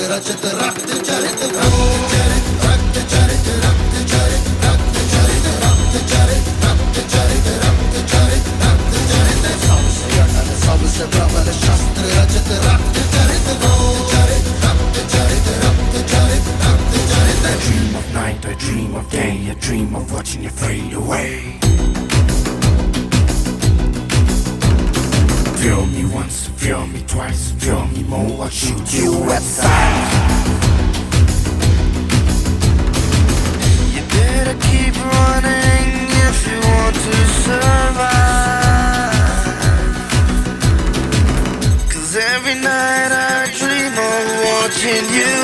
रचित रक्त चरित रक्त चरित रक्त चरित रक्त चरित रक्त चरित रक्त चरित रक्त चरित रक्त चरित रक्त चरित सबसे अटल सबसे प्रबल शस्त्र रचित रक्त चरित रक्त चरित रक्त चरित रक्त चरित रक्त चरित I dream of night, I dream of day, I dream of watching you fade away. Feel me once, feel me twice, feel me more, I'll shoot you at sight. You better keep running if you want to survive. 'Cause every night I dream of watching you